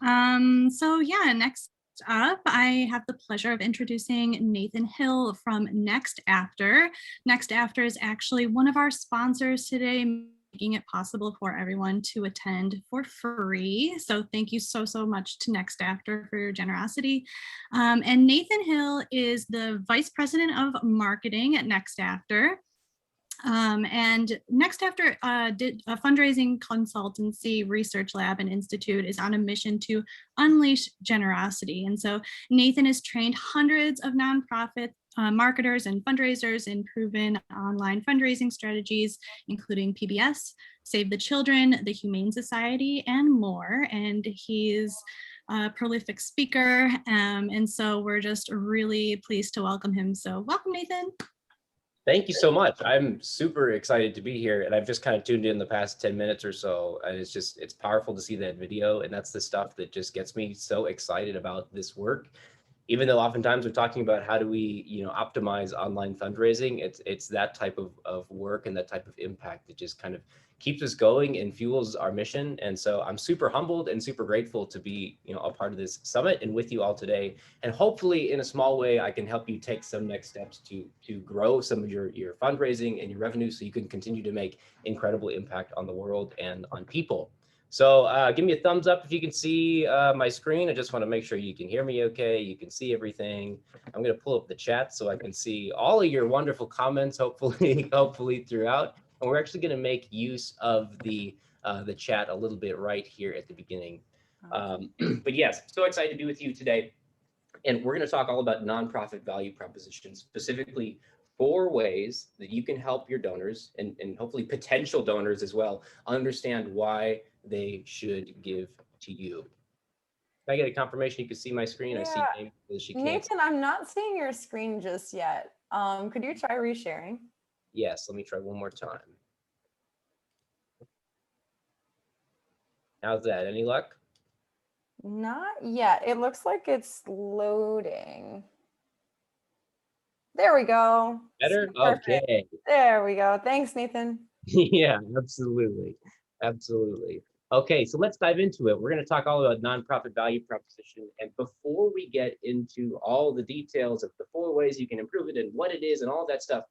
So yeah, next up, I have the pleasure of introducing Nathan Hill from NextAfter. NextAfter is actually one of our sponsors today, making it possible for everyone to attend for free. So thank you so much to NextAfter for your generosity. And Nathan Hill is the Vice President of Marketing at NextAfter. And NextAfter did a fundraising consultancy research lab and institute is on a mission to unleash generosity. And so Nathan has trained hundreds of nonprofit marketers and fundraisers in proven online fundraising strategies, including PBS, Save the Children, the Humane Society, and more. And he's a prolific speaker. And so we're just really pleased to welcome him. So welcome, Nathan. Thank you so much. I'm super excited to be here, and I've just kind of tuned in the past 10 minutes or so, and it's powerful to see that video, and that's the stuff that just gets me so excited about this work. Even though oftentimes we're talking about how do we, optimize online fundraising, it's that type of work and that type of impact that just kind of keeps us going and fuels our mission. And so I'm super humbled and super grateful to be, a part of this summit and with you all today. And hopefully in a small way, I can help you take some next steps to grow some of your fundraising and your revenue so you can continue to make incredible impact on the world and on people. So give me a thumbs up if you can see my screen. I just want to make sure you can hear me okay. You can see everything. I'm going to pull up the chat so I can see all of your wonderful comments, hopefully throughout. And we're actually going to make use of the chat a little bit right here at the beginning. But yes, so excited to be with you today. And we're going to talk all about nonprofit value propositions, specifically 4 ways that you can help your donors and hopefully potential donors as well understand why they should give to you. Can I get a confirmation you can see my screen? Yeah. I see Amy says she can't. Nathan, I'm not seeing your screen just yet. Could you try resharing? Yes, let me try one more time. How's that? Any luck? Not yet. It looks like it's loading. There we go. Better? Perfect. Okay. There we go. Thanks, Nathan. Yeah, absolutely. Okay, so let's dive into it. We're going to talk all about nonprofit value proposition. And before we get into all the details of the 4 ways you can improve it and what it is and all that stuff,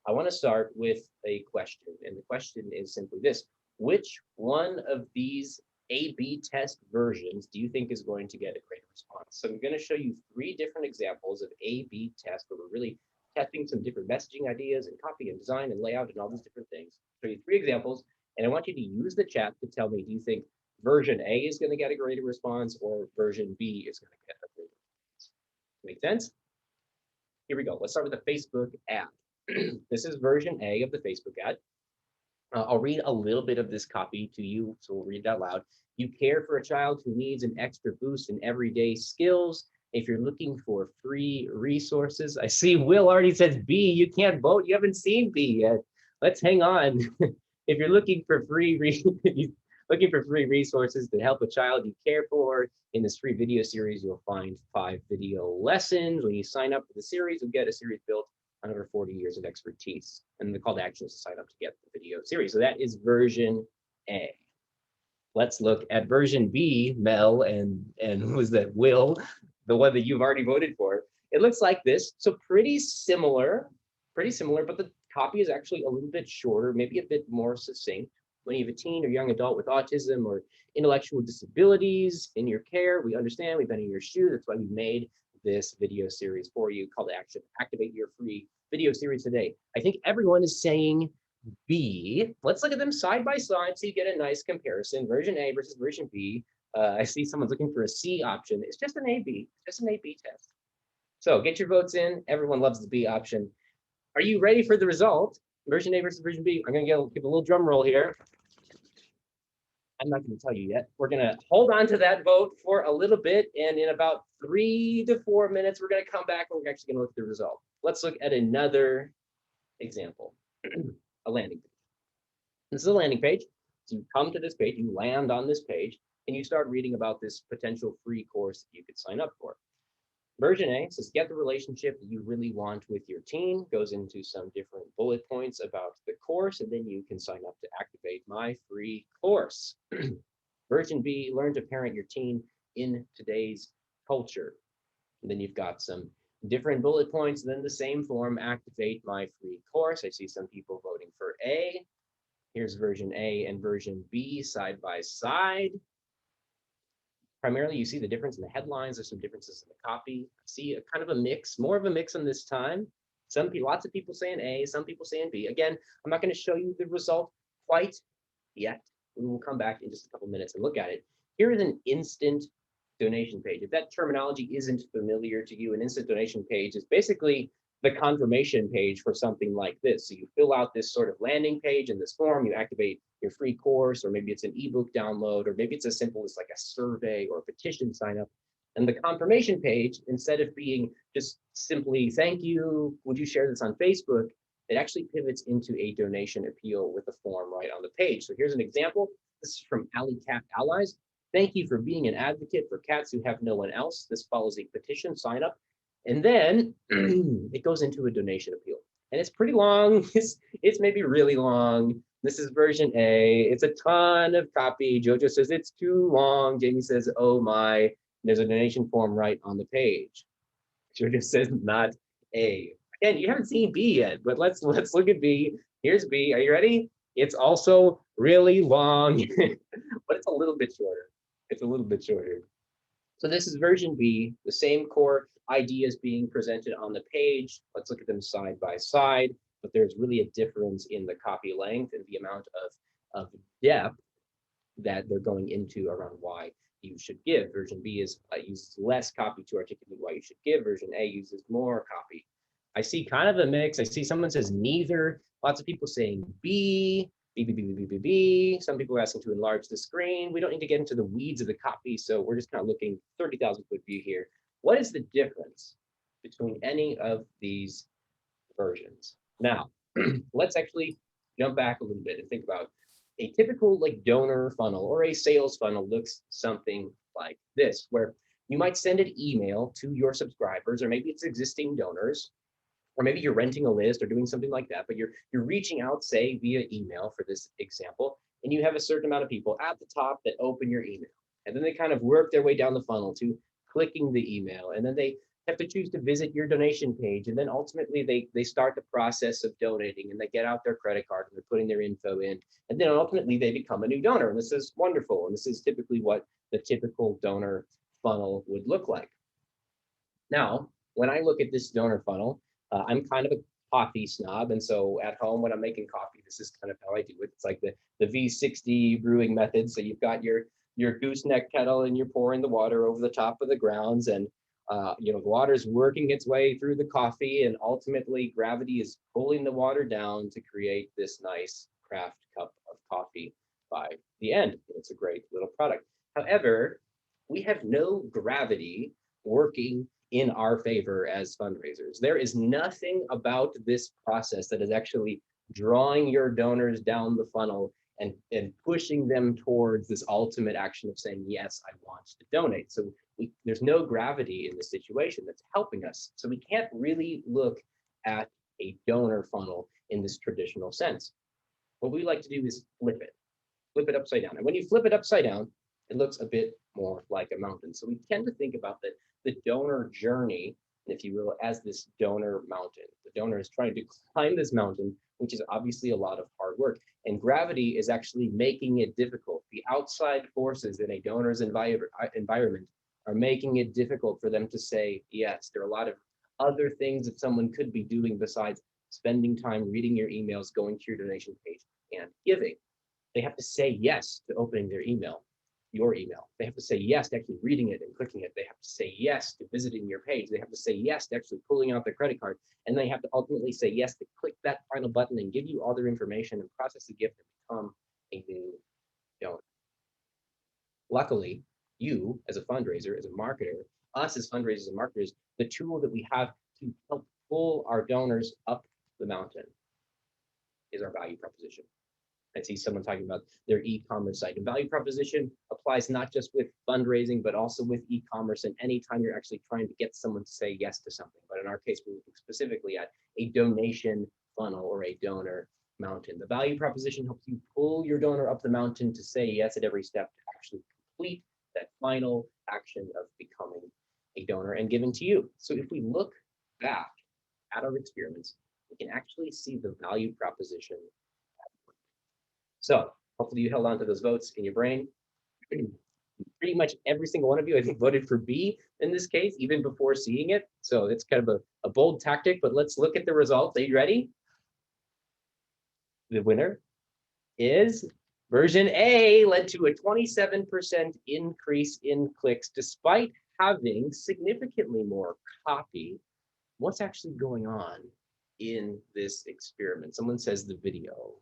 I want to start with a question. And the question is simply this: which one of these A/B test versions do you think is going to get a greater response? So I'm going to show you 3 different examples of A/B tests where we're really testing some different messaging ideas and copy and design and layout and all these different things. I'll show you 3 examples, and I want you to use the chat to tell me, do you think version A is going to get a greater response or version B is going to get a greater response? Make sense? Here we go. Let's start with the Facebook ad. This is version A of the Facebook ad. I'll read a little bit of this copy to you, so we'll read it out loud. You care for a child who needs an extra boost in everyday skills. If you're looking for free resources, I see Will already says B. You can't vote. You haven't seen B yet. Let's hang on. If you're looking for free resources that help a child you care for, in this free video series, you'll find 5 video lessons. When you sign up for the series, you'll get a series built on over 40 years of expertise. And the call to action is to sign up to get the video series. So that is version A. Let's look at version B, Mel, and who was that, Will, the one that you've already voted for. It looks like this. So pretty similar, but the copy is actually a little bit shorter, maybe a bit more succinct. When you have a teen or young adult with autism or intellectual disabilities in your care, we understand, we've been in your shoes. That's why we made this video series for you. Call to action: activate your free video series today. I think everyone is saying B. Let's look at them side by side so you get a nice comparison. Version A versus version B. I see someone's looking for a C option. It's just an A/B, just an A/B test. So get your votes in. Everyone loves the B option. Are you ready for the result? Version A versus version B. I'm going to give a little drum roll here. I'm not going to tell you yet. We're going to hold on to that vote for a little bit, and in about 3 to 4 minutes, we're going to come back and we're actually going to look at the result. Let's look at another example, a landing page. This is a landing page. So you come to this page, you land on this page, and you start reading about this potential free course that you could sign up for. Version A says, get the relationship that you really want with your teen, goes into some different bullet points about the course, and then you can sign up to activate my free course. Version B, learn to parent your teen in today's culture. And then you've got some different bullet points, then the same form, activate my free course. I see some people voting for A. Here's version A and version B side by side. Primarily, you see the difference in the headlines. There's some differences in the copy. I see a kind of a mix, more of a mix on this time. Some people, lots of people saying A, some people saying B. Again, I'm not going to show you the result quite yet. We will come back in just a couple minutes and look at it. Here is an instant donation page. If that terminology isn't familiar to you, an instant donation page is basically the confirmation page for something like this. So you fill out this sort of landing page in this form, you activate your free course, or maybe it's an ebook download, or maybe it's as simple as like a survey or a petition sign up. And the confirmation page, instead of being just simply, thank you, would you share this on Facebook? It actually pivots into a donation appeal with the form right on the page. So here's an example. This is from Alley Cat Allies. Thank you for being an advocate for cats who have no one else. This follows a petition sign up. And then it goes into a donation appeal. And it's pretty long. It's maybe really long. This is version A. It's a ton of copy. Jojo says it's too long. Jamie says, oh my. There's a donation form right on the page. Jojo says not A. Again, you haven't seen B yet, but let's look at B. Here's B. Are you ready? It's also really long, but it's a little bit shorter. It's a little bit shorter. So this is version B, the same core ideas being presented on the page. Let's look at them side by side, but there's really a difference in the copy length and the amount of depth that they're going into around why you should give. Version B uses less copy to articulate why you should give. Version A uses more copy. I see kind of a mix. I see someone says neither. Lots of people saying B. B. Some people are asking to enlarge the screen. We don't need to get into the weeds of the copy, so we're just kind of looking 30,000 foot view here. What is the difference between any of these versions? Now, let's actually jump back a little bit and think about a typical like donor funnel or a sales funnel looks something like this, where you might send an email to your subscribers, or maybe it's existing donors, or maybe you're renting a list or doing something like that, but you're reaching out, say, via email for this example, and you have a certain amount of people at the top that open your email. And then they kind of work their way down the funnel to clicking the email. And then they have to choose to visit your donation page. And then ultimately they start the process of donating, and they get out their credit card and they're putting their info in. And then ultimately they become a new donor. And this is wonderful. And this is typically what the typical donor funnel would look like. Now, when I look at this donor funnel, I'm kind of a coffee snob, and so at home when I'm making coffee, this is kind of how I do it. It's like the V60 brewing method. So you've got your gooseneck kettle, and you're pouring the water over the top of the grounds, and the water's working its way through the coffee, and ultimately gravity is pulling the water down to create this nice craft cup of coffee by the end. It's a great little product. However, we have no gravity working in our favor as fundraisers. There is nothing about this process that is actually drawing your donors down the funnel and pushing them towards this ultimate action of saying, yes, I want to donate. So there's no gravity in this situation that's helping us. So we can't really look at a donor funnel in this traditional sense. What we like to do is flip it upside down. And when you flip it upside down, it looks a bit more like a mountain. So we tend to think about the donor journey, if you will, as this donor mountain. The donor is trying to climb this mountain, which is obviously a lot of hard work. And gravity is actually making it difficult. The outside forces in a donor's environment are making it difficult for them to say yes. There are a lot of other things that someone could be doing besides spending time reading your emails, going to your donation page, and giving. They have to say yes to opening their email. Your email. They have to say yes to actually reading it and clicking it. They have to say yes to visiting your page. They have to say yes to actually pulling out their credit card. And they have to ultimately say yes to click that final button and give you all their information and process the gift and become a new donor. Luckily, you as a fundraiser, as a marketer, us as fundraisers and marketers, the tool that we have to help pull our donors up the mountain is our value proposition. I see someone talking about their e-commerce site. And value proposition applies not just with fundraising, but also with e-commerce and anytime you're actually trying to get someone to say yes to something. But in our case, we're looking specifically at a donation funnel or a donor mountain. The value proposition helps you pull your donor up the mountain to say yes at every step to actually complete that final action of becoming a donor and giving to you. So if we look back at our experiments, we can actually see the value proposition. So hopefully you held on to those votes in your brain. Pretty much every single one of you, I think, voted for B in this case, even before seeing it. So it's kind of a bold tactic, but let's look at the results. Are you ready? The winner is version A, led to a 27% increase in clicks despite having significantly more copy. What's actually going on in this experiment? Someone says the video.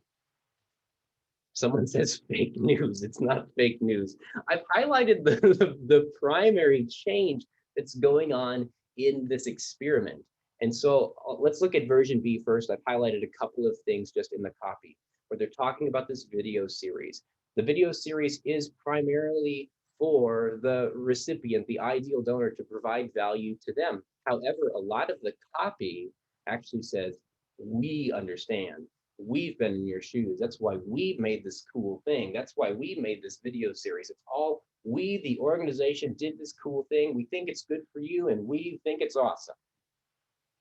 Someone says fake news. It's not fake news. I've highlighted the primary change that's going on in this experiment. And so let's look at version B first. I've highlighted a couple of things just in the copy where they're talking about this video series. The video series is primarily for the recipient, the ideal donor, to provide value to them. However, a lot of the copy actually says, we understand. We've been in your shoes. That's why we made this cool thing. That's why we made this video series. It's all we, the organization, did this cool thing. We think it's good for you and we think it's awesome.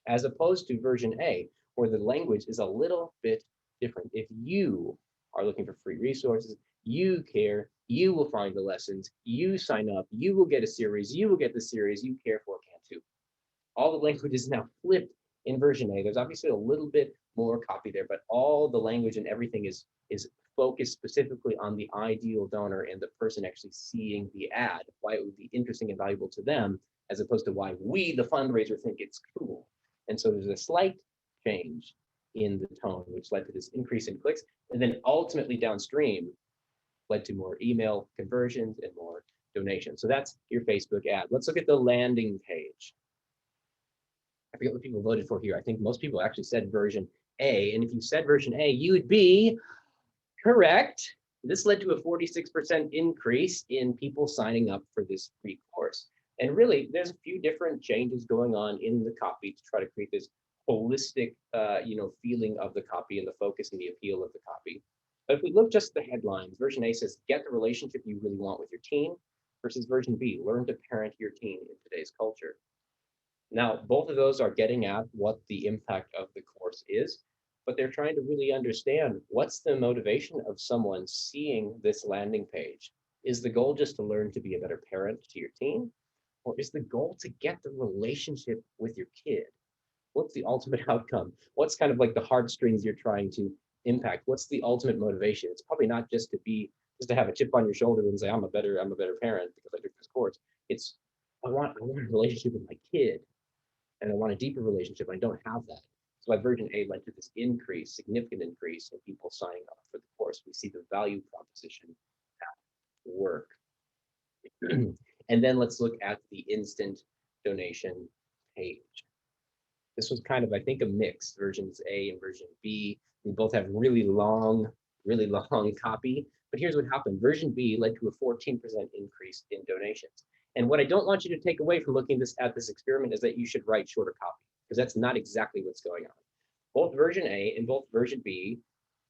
As opposed to version A, where the language is a little bit different. If you are looking for free resources, you care, you will find the lessons, you sign up, you will get a series, you will get the series, you care for can too. All the language is now flipped in version A. There's obviously a little bit more copy there, but all the language and everything is focused specifically on the ideal donor and the person actually seeing the ad, why it would be interesting and valuable to them, as opposed to why we, the fundraiser, think it's cool. And so there's a slight change in the tone, which led to this increase in clicks, and then ultimately downstream led to more email conversions and more donations. So that's your Facebook ad. Let's look at the landing page. I forget what people voted for here. I think most people actually said version A. And if you said version A, you would be correct. This led to a 46% increase in people signing up for this free course. And really, there's a few different changes going on in the copy to try to create this holistic, feeling of the copy and the focus and the appeal of the copy. But if we look just at the headlines, version A says, get the relationship you really want with your teen, versus version B, learn to parent your teen in today's culture. Now, both of those are getting at what the impact of the course is, but they're trying to really understand what's the motivation of someone seeing this landing page. Is the goal just to learn to be a better parent to your teen? Or is the goal to get the relationship with your kid? What's the ultimate outcome? What's kind of like the heartstrings you're trying to impact? What's the ultimate motivation? It's probably not just to have a chip on your shoulder and say, I'm a better parent because I took this course. It's I want a relationship with my kid, and I want a deeper relationship. I don't have that. So by version A led to this significant increase in people signing up for the course. We see the value proposition at work. And then let's look at the instant donation page. This was kind of, I think, a mix, versions A and version B. We both have really long copy. But here's what happened. Version B led to a 14% increase in donations. And what I don't want you to take away from looking at this experiment is that you should write shorter copy, because that's not exactly what's going on. Both version A and both version B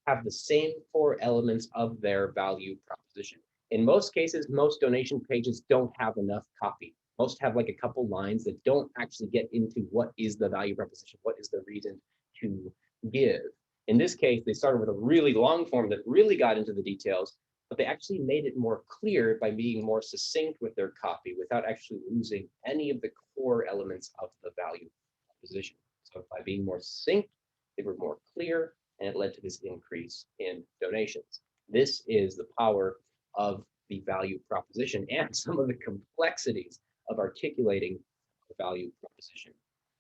have the same core elements of their value proposition. In most cases, most donation pages don't have enough copy. Most have like a couple lines that don't actually get into what is the value proposition, what is the reason to give. In this case, they started with a really long form that really got into the details, but they actually made it more clear by being more succinct with their copy without actually losing any of the core elements of the value proposition. So by being more succinct, they were more clear, and it led to this increase in donations. This is the power of the value proposition and some of the complexities of articulating the value proposition.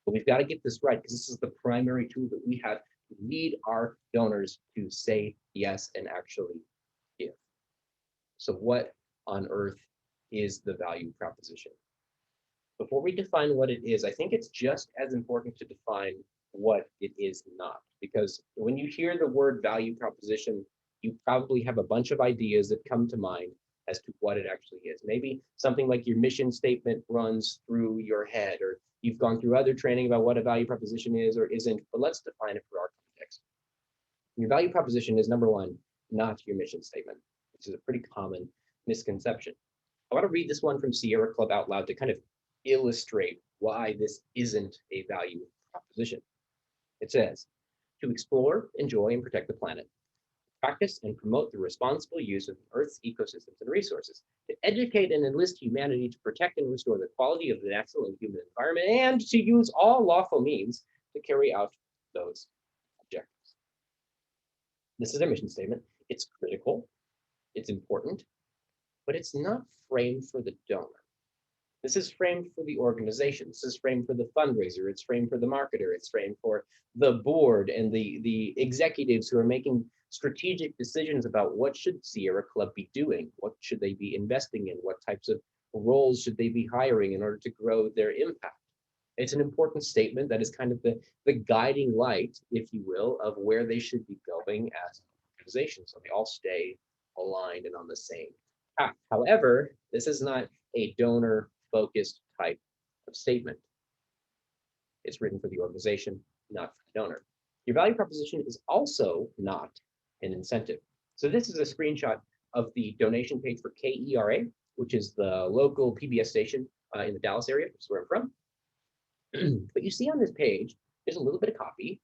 But we've got to get this right, because this is the primary tool that we have to lead our donors to say yes and actually give. So what on earth is the value proposition? Before we define what it is, I think it's just as important to define what it is not, because when you hear the word value proposition, you probably have a bunch of ideas that come to mind as to what it actually is. Maybe something like your mission statement runs through your head, or you've gone through other training about what a value proposition is or isn't, but let's define it for our context. Your value proposition is, number one, not your mission statement, which is a pretty common misconception. I want to read this one from Sierra Club out loud to kind of illustrate why this isn't a value proposition. It says, to explore, enjoy, and protect the planet, practice and promote the responsible use of Earth's ecosystems and resources, to educate and enlist humanity to protect and restore the quality of the natural and human environment, and to use all lawful means to carry out those objectives. This is their mission statement. It's critical, it's important, but it's not framed for the donor. This is framed for the organization. This is framed for the fundraiser. It's framed for the marketer. It's framed for the board and the executives who are making strategic decisions about what should Sierra Club be doing? What should they be investing in? What types of roles should they be hiring in order to grow their impact? It's an important statement that is kind of the guiding light, if you will, of where they should be going as an organization. So they all stay aligned and on the same path. However, this is not a donor focused type of statement. It's written for the organization, not for the donor. Your value proposition is also not an incentive. So this is a screenshot of the donation page for KERA, which is the local PBS station in the Dallas area, which is where I'm from. But you see on this page, there's a little bit of copy,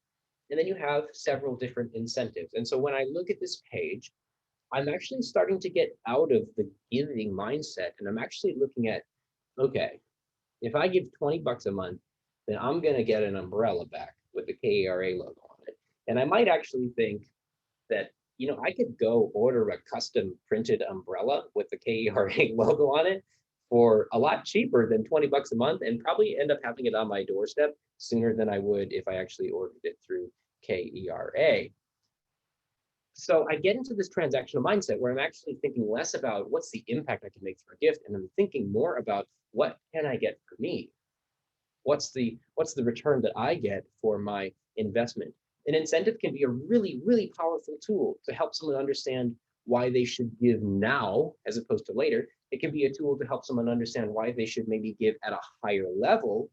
and then you have several different incentives. And so when I look at this page, I'm actually starting to get out of the giving mindset, and I'm actually looking at, okay, if I give 20 bucks a month, then I'm going to get an umbrella back with the KERA logo on it. And I might actually think that, you know, I could go order a custom printed umbrella with the KERA logo on it for a lot cheaper than 20 bucks a month, and probably end up having it on my doorstep sooner than I would if I actually ordered it through KERA. So I get into this transactional mindset where I'm actually thinking less about what's the impact I can make through a gift, and I'm thinking more about what can I get for me? What's the return that I get for my investment? An incentive can be a really, really powerful tool to help someone understand why they should give now as opposed to later. It can be a tool to help someone understand why they should maybe give at a higher level.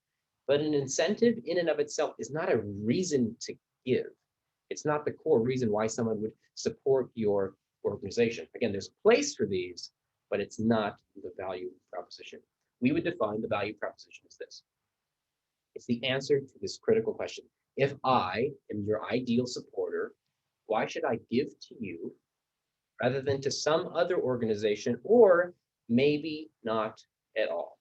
But an incentive in and of itself is not a reason to give. It's not the core reason why someone would support your organization. Again, there's a place for these, but it's not the value proposition. We would define the value proposition as this. It's the answer to this critical question. If I am your ideal supporter, why should I give to you rather than to some other organization, or maybe not at all?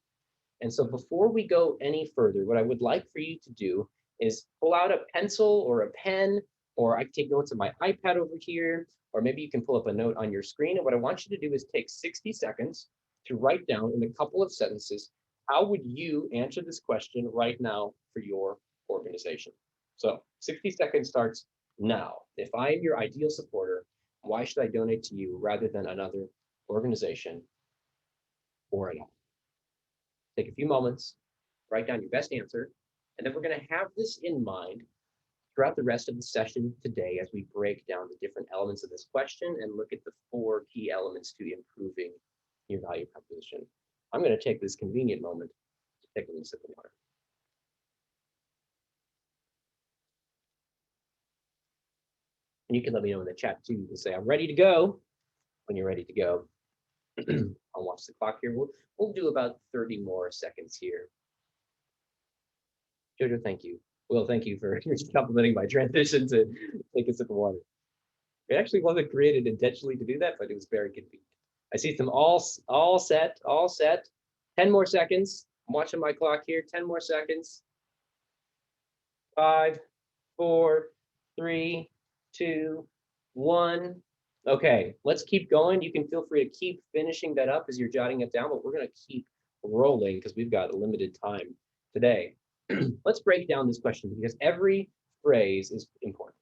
And so before we go any further, what I would like for you to do is pull out a pencil or a pen, or I can take notes on my iPad over here, or maybe you can pull up a note on your screen. And what I want you to do is take 60 seconds to write down in a couple of sentences, how would you answer this question right now for your organization? So 60 seconds starts now. If I am your ideal supporter, why should I donate to you rather than another organization or at all? Take a few moments, write down your best answer, and then we're going to have this in mind throughout the rest of the session today as we break down the different elements of this question and look at the 4 key elements to improving your value proposition. I'm going to take this convenient moment to take a little sip of water. And you can let me know in the chat too. You can say, I'm ready to go when you're ready to go. I'll watch the clock here. We'll do about 30 more seconds here. Jojo, thank you. Will, thank you for complimenting my transition to take a sip of water. It actually wasn't created intentionally to do that, but it was very convenient. I see them all set. 10 more seconds. I'm watching my clock here. 10 more seconds. 5, 4, 3, 2, 1. Okay, let's keep going. You can feel free to keep finishing that up as you're jotting it down, but we're going to keep rolling because we've got a limited time today. Let's break down this question because every phrase is important.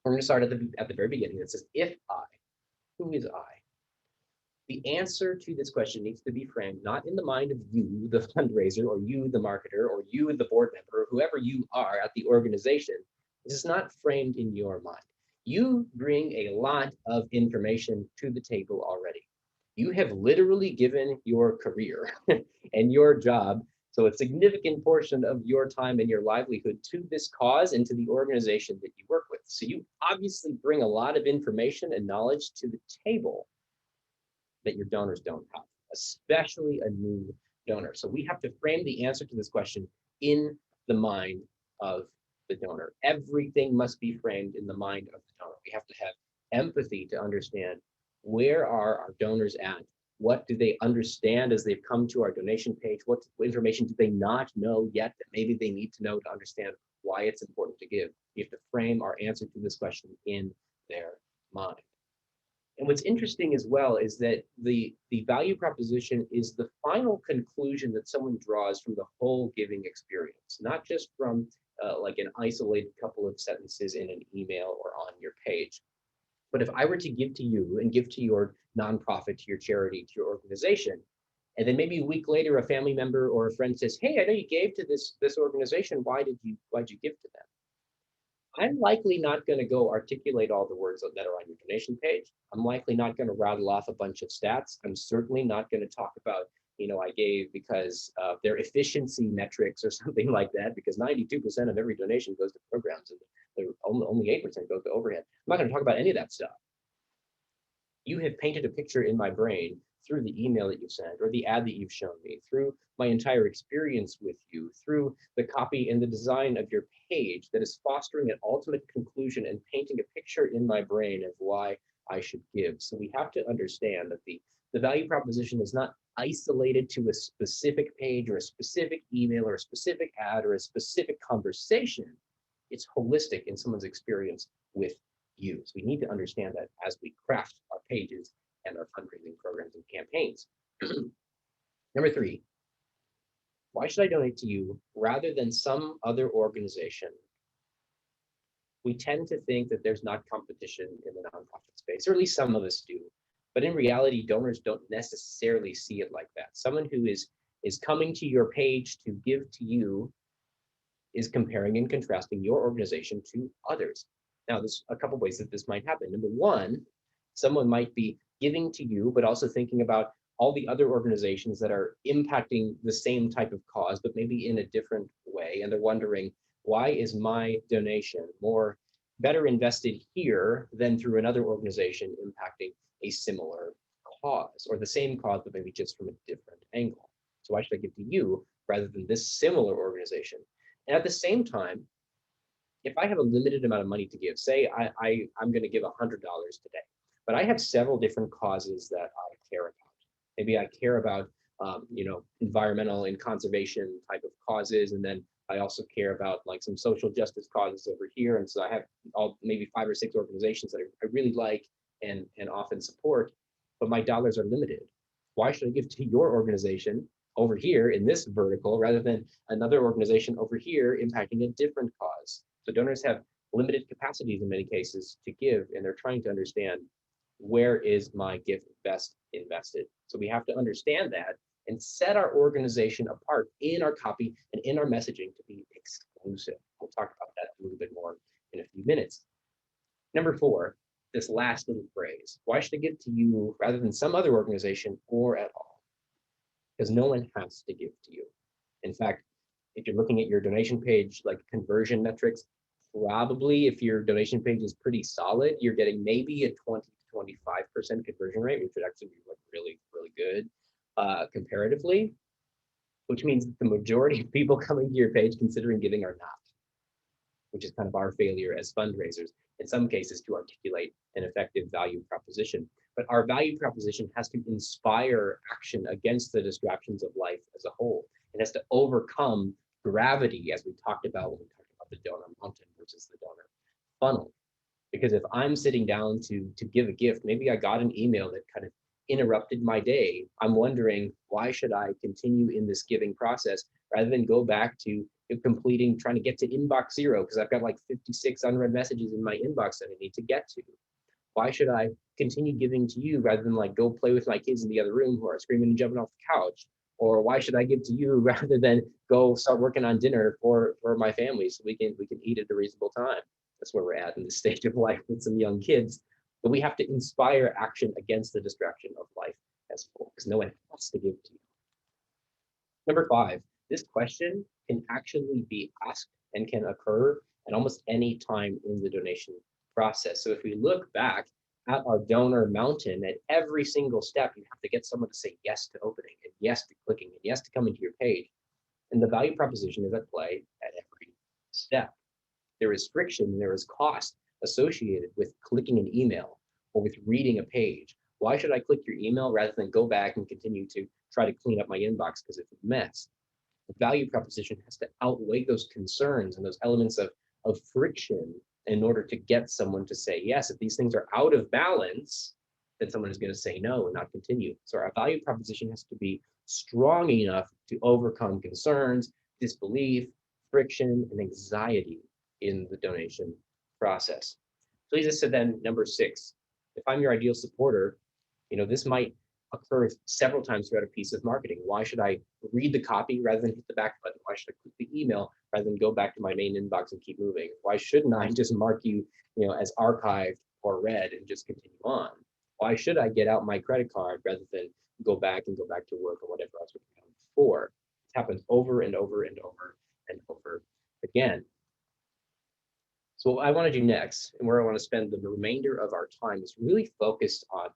We're going to start at the very beginning. It says, if I, who is I? The answer to this question needs to be framed not in the mind of you, the fundraiser, or you, the marketer, or you, the board member, or whoever you are at the organization. This is not framed in your mind. You bring a lot of information to the table already. You have literally given your career and your job, so a significant portion of your time and your livelihood to this cause and to the organization that you work with. So you obviously bring a lot of information and knowledge to the table that your donors don't have. especially a new donor. So we have to frame the answer to this question in the mind of the donor. Everything must be framed in the mind of the donor. We have to have empathy to understand where are our donors at? What do they understand as they've come to our donation page? What information do they not know yet that maybe they need to know to understand why it's important to give? We have to frame our answer to this question in their mind. And what's interesting as well is that the value proposition is the final conclusion that someone draws from the whole giving experience, not just from like an isolated couple of sentences in an email or on your page. But if I were to give to you and give to your nonprofit, to your charity, to your organization, and then maybe a week later, a family member or a friend says, "Hey, I know you gave to this organization. Why'd you give to them?" I'm likely not going to go articulate all the words that are on your donation page. I'm likely not going to rattle off a bunch of stats. I'm certainly not going to talk about, I gave because of their efficiency metrics or something like that, because 92% of every donation goes to programs and only 8% goes to overhead. I'm not going to talk about any of that stuff. You have painted a picture in my brain through the email that you've sent or the ad that you've shown me, through my entire experience with you, through the copy and the design of your page that is fostering an ultimate conclusion and painting a picture in my brain of why I should give. So we have to understand that the value proposition is not isolated to a specific page or a specific email or a specific ad or a specific conversation. It's holistic in someone's experience with you. So we need to understand that as we craft our pages and our fundraising programs and campaigns. Number 3, why should I donate to you rather than some other organization? We tend to think that there's not competition in the nonprofit space, or at least some of us do. But in reality, donors don't necessarily see it like that. Someone who is coming to your page to give to you is comparing and contrasting your organization to others. Now, there's a couple ways that this might happen. Number 1, someone might be giving to you, but also thinking about all the other organizations that are impacting the same type of cause, but maybe in a different way. And they're wondering, why is my donation better invested here than through another organization impacting a similar cause, or the same cause, but maybe just from a different angle? So why should I give to you rather than this similar organization? And at the same time, if I have a limited amount of money to give, say I'm going to give $100 today, but I have several different causes that I care about. Maybe I care about, environmental and conservation type of causes, and then I also care about like some social justice causes over here. And so I have maybe 5 or 6 organizations that I really like and often support, but my dollars are limited. Why should I give to your organization over here in this vertical rather than another organization over here impacting a different cause? So donors have limited capacities in many cases to give, and they're trying to understand, where is my gift best invested? So we have to understand that and set our organization apart in our copy and in our messaging to be exclusive. We'll talk about that a little bit more in a few minutes. Number 4, this last little phrase, why should I give to you rather than some other organization or at all? Because no one has to give to you. In fact, if you're looking at your donation page, like conversion metrics, probably if your donation page is pretty solid, you're getting maybe a 20 to 25% conversion rate, which would actually be like really, really good comparatively, which means that the majority of people coming to your page considering giving are not, which is kind of our failure as fundraisers, in some cases, to articulate an effective value proposition. But our value proposition has to inspire action against the distractions of life as a whole. It has to overcome gravity, as we talked about when we talked about the donor mountain versus the donor funnel. Because if I'm sitting down to give a gift, maybe I got an email that kind of interrupted my day. I'm wondering, why should I continue in this giving process rather than go back to trying to get to inbox 0 because I've got like 56 unread messages in my inbox that I need to get to? Why should I continue giving to you rather than like go play with my kids in the other room who are screaming and jumping off the couch? Or why should I give to you rather than go start working on dinner for my family so we can eat at a reasonable time? That's where we're at in this stage of life with some young kids. But we have to inspire action against the distraction of life as a whole, because no one has to give to you. Number 5, this question can actually be asked and can occur at almost any time in the donation process. So if we look back at our donor mountain, at every single step, you have to get someone to say yes to opening and yes to clicking and yes to coming to your page. And the value proposition is at play at every step. There is friction, there is cost associated with clicking an email or with reading a page. Why should I click your email rather than go back and continue to try to clean up my inbox because it's a mess? The value proposition has to outweigh those concerns and those elements of friction in order to get someone to say yes. If these things are out of balance, then someone is going to say no and not continue. So our value proposition has to be strong enough to overcome concerns, disbelief, friction, and anxiety in the donation process. So leads us to then number 6. If I'm your ideal supporter, this might occur several times throughout a piece of marketing. Why should I read the copy rather than hit the back button? Why should I click the email rather than go back to my main inbox and keep moving? Why shouldn't I just mark you, as archived or read and just continue on? Why should I get out my credit card rather than go back to work or whatever else we're doing before? It happens over and over and over and over again. So what I want to do next, and where I want to spend the remainder of our time, is really focused on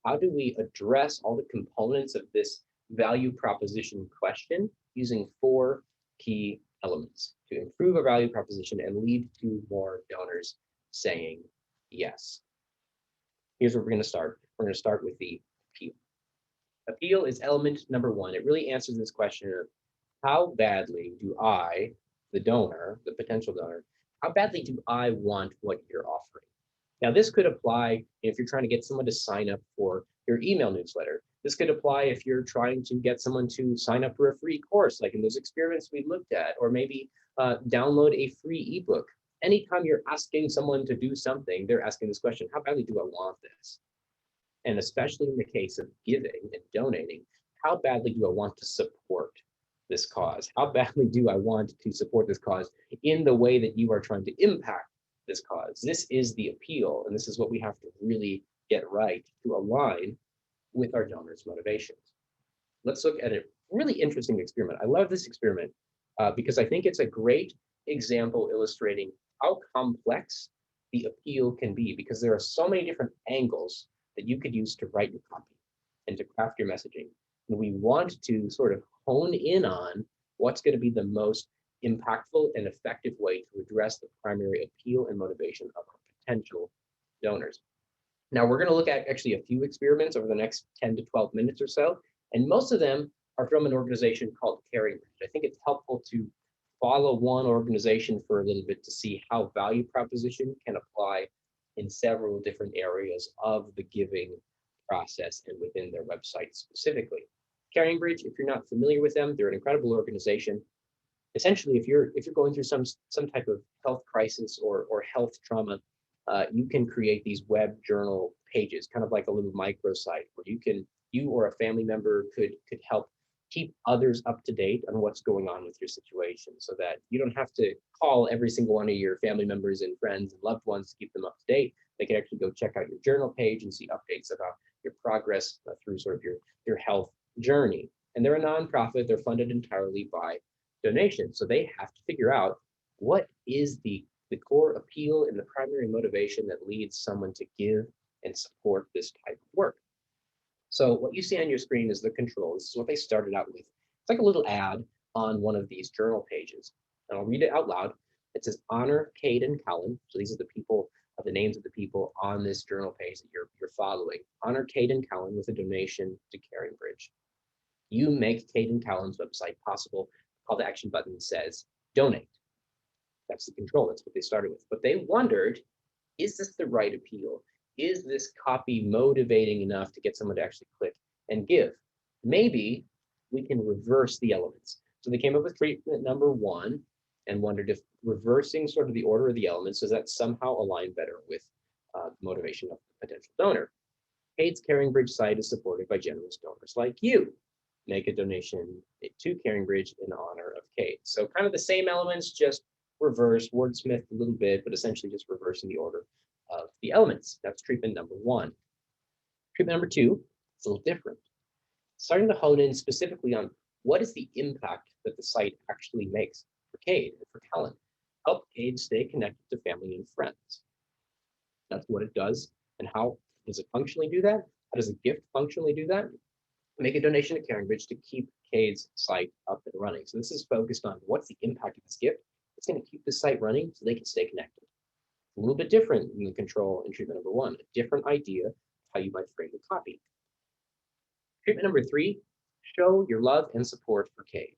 how do we address all the components of this value proposition question using 4 key elements to improve our value proposition and lead to more donors saying yes. Here's where we're going to start. We're going to start with the appeal. Appeal is element number 1. It really answers this question of how badly do I, the donor, the potential donor, how badly do I want what you're offering? Now, this could apply if you're trying to get someone to sign up for your email newsletter. This could apply if you're trying to get someone to sign up for a free course, like in those experiments we looked at, or maybe download a free ebook. Anytime you're asking someone to do something, they're asking this question: how badly do I want this? And especially in the case of giving and donating, how badly do I want to support this cause? How badly do I want to support this cause in the way that you are trying to impact this cause? This is the appeal, and this is what we have to really get right to align with our donors' motivations. Let's look at a really interesting experiment. I love this experiment because I think it's a great example illustrating how complex the appeal can be, because there are so many different angles that you could use to write your copy and to craft your messaging. And we want to sort of hone in on what's going to be the most impactful and effective way to address the primary appeal and motivation of our potential donors. Now, we're going to look at actually a few experiments over the next 10 to 12 minutes or so, and most of them are from an organization called Caring Bridge. I think it's helpful to follow one organization for a little bit to see how value proposition can apply in several different areas of the giving process and within their website specifically. Caring Bridge, if you're not familiar with them, they're an incredible organization. Essentially, if you're going through some type of health crisis or health trauma, you can create these web journal pages, kind of like a little microsite, where you or a family member could help keep others up to date on what's going on with your situation, so that you don't have to call every single one of your family members and friends and loved ones to keep them up to date. They can actually go check out your journal page and see updates about your progress through sort of your health journey. And they're a nonprofit. They're funded entirely by donations. So they have to figure out what is the core appeal and the primary motivation that leads someone to give and support this type of work. So what you see on your screen is the control. This is what they started out with. It's like a little ad on one of these journal pages. And I'll read it out loud. It says, honor Cade and Cullen. So these are the people, the names of the people on this journal page that you're following. Honor Cade and Cullen with a donation to Caring Bridge. You make Cade and Cullen's website possible. Call to action button says donate. That's the control. That's what they started with. But they wondered, is this the right appeal? Is this copy motivating enough to get someone to actually click and give? Maybe we can reverse the elements. So they came up with treatment number 1 and wondered if reversing sort of the order of the elements, does that somehow align better with motivation of the potential donor? Cade's Caring Bridge site is supported by generous donors like you. Make a donation to Caring Bridge in honor of Cade. So kind of the same elements, just reverse, wordsmith a little bit, but essentially just reversing the order of the elements. That's treatment number 1. Treatment number 2 is a little different. Starting to hone in specifically on what is the impact that the site actually makes for Cade and for Cullen. Help Cade stay connected to family and friends. That's what it does and how Does it functionally do that? How does a gift functionally do that? Make a donation to CaringBridge to keep Cade's site up and running. So this is focused on what's the impact of this gift. It's going to keep the site running so they can stay connected. A little bit different than the control in treatment number 1, a different idea of how you might frame the copy. Treatment number 3, show your love and support for Cade.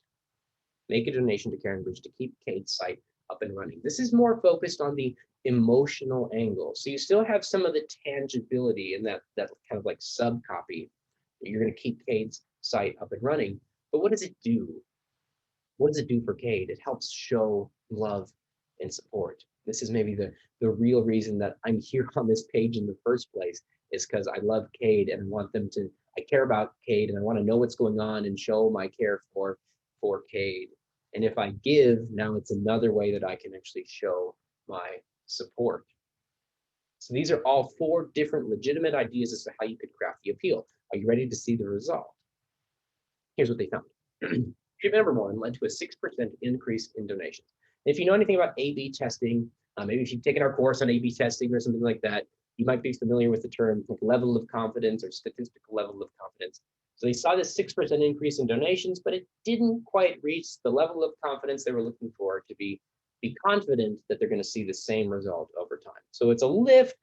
Make a donation to CaringBridge to keep Cade's site up and running. This is more focused on the emotional angle. So you still have some of the tangibility in that kind of like sub copy. You're going to keep Cade's site up and running. But what does it do? What does it do for Cade? It helps show love and support. This is maybe the real reason that I'm here on this page in the first place, is because I love Cade and I want them to, I care about Cade and I want to know what's going on and show my care for Cade. And if I give, now it's another way that I can actually show my support. So these are all 4 different legitimate ideas as to how you could craft the appeal. Are you ready to see the result? Here's what they found. Treatment number 1 led to a 6% increase in donations. If you know anything about A/B testing, maybe if you've taken our course on A/B testing or something like that, you might be familiar with the term like level of confidence or statistical level of confidence. So they saw this 6% increase in donations, but it didn't quite reach the level of confidence they were looking for to be confident that they're going to see the same result over time. So it's a lift,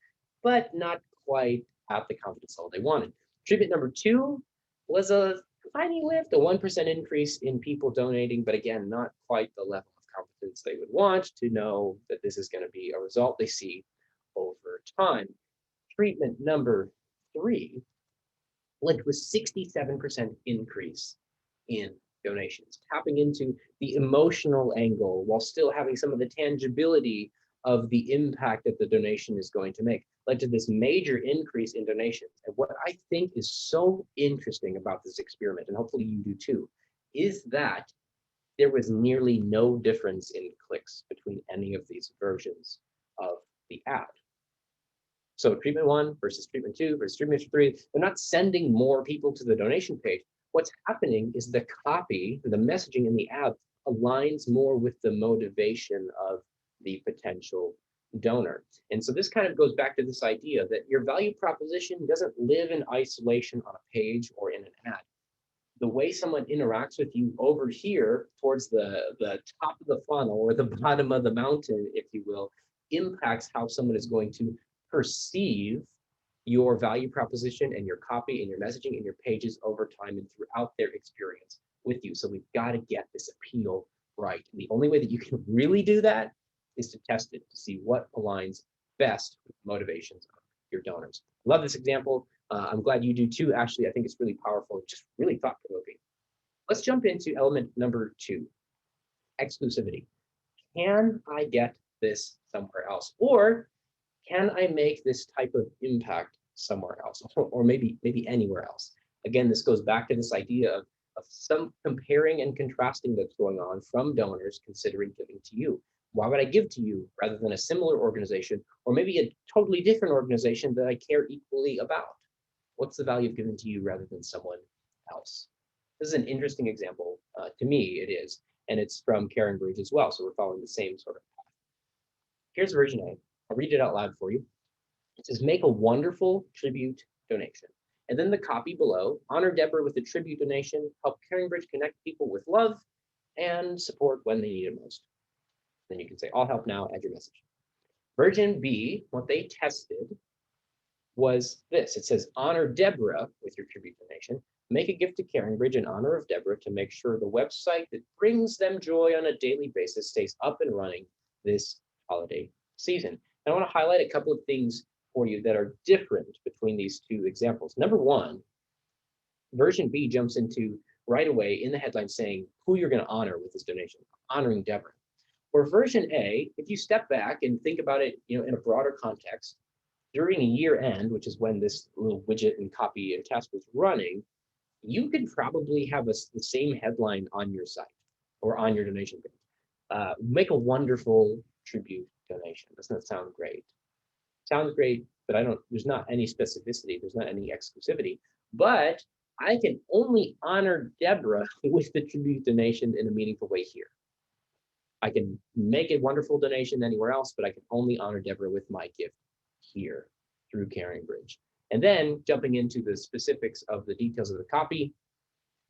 but not quite at the confidence level they wanted. Treatment number 2 was a tiny lift, a 1% increase in people donating, but again, not quite the level of confidence they would want to know that this is going to be a result they see over time. Treatment number 3 led to a 67% increase in donations, tapping into the emotional angle while still having some of the tangibility of the impact that the donation is going to make, led to this major increase in donations. And what I think is so interesting about this experiment, and hopefully you do too, is that there was nearly no difference in clicks between any of these versions of the ad. So treatment 1 versus treatment 2 versus treatment 3, they're not sending more people to the donation page. What's happening is the copy, the messaging in the ad aligns more with the motivation of the potential donor. And so this kind of goes back to this idea that your value proposition doesn't live in isolation on a page or in an ad. The way someone interacts with you over here towards the top of the funnel or the bottom of the mountain, if you will, impacts how someone is going to perceive your value proposition and your copy and your messaging and your pages over time and throughout their experience with you. So we've got to get this appeal right. And the only way that you can really do that is to test it to see what aligns best with the motivations of your donors. Love this example. I'm glad you do too, Ashley. I think it's really powerful and just really thought-provoking. Let's jump into element number 2, exclusivity. Can I get this somewhere else? Or can I make this type of impact somewhere else, or maybe anywhere else? Again, this goes back to this idea of some comparing and contrasting that's going on from donors considering giving to you. Why would I give to you rather than a similar organization, or maybe a totally different organization that I care equally about? What's the value of giving to you rather than someone else? This is an interesting example. To me, it is, and it's from CaringBridge as well, so we're following the same sort of path. Here's version A. I'll read it out loud for you. It says, make a wonderful tribute donation. And then the copy below, honor Deborah with a tribute donation, help CaringBridge connect people with love and support when they need it most. Then you can say, I'll help now, add your message. Version B, what they tested was this. It says, honor Deborah with your tribute donation. Make a gift to CaringBridge in honor of Deborah to make sure the website that brings them joy on a daily basis stays up and running this holiday season. And I want to highlight a couple of things for you that are different between these 2 examples. Number 1, version B jumps into right away in the headline saying who you're going to honor with this donation, honoring Deborah. Or version A, if you step back and think about it, in a broader context, during a year end, which is when this little widget and copy and test was running, you could probably have the same headline on your site or on your donation page. Make a wonderful tribute donation. Doesn't that sound great? Sounds great, but there's not any specificity. There's not any exclusivity. But I can only honor Deborah with the tribute donation in a meaningful way here. I can make a wonderful donation anywhere else, but I can only honor Deborah with my gift here through CaringBridge. And then jumping into the specifics of the details of the copy,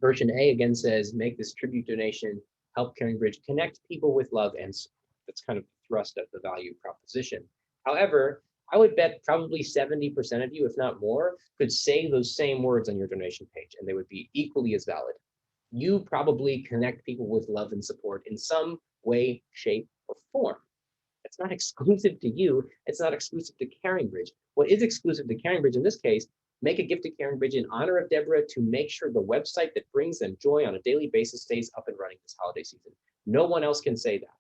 version A again says, make this tribute donation, help Caring Bridge connect people with love and support. That's kind of the thrust of the value proposition. However, I would bet probably 70% of you, if not more, could say those same words on your donation page, and they would be equally as valid. You probably connect people with love and support in some way, shape, or form. It's not exclusive to you. It's not exclusive to Caring Bridge. What is exclusive to Caring Bridge in this case, make a gift to Caring Bridge in honor of Deborah to make sure the website that brings them joy on a daily basis stays up and running this holiday season. No one else can say that.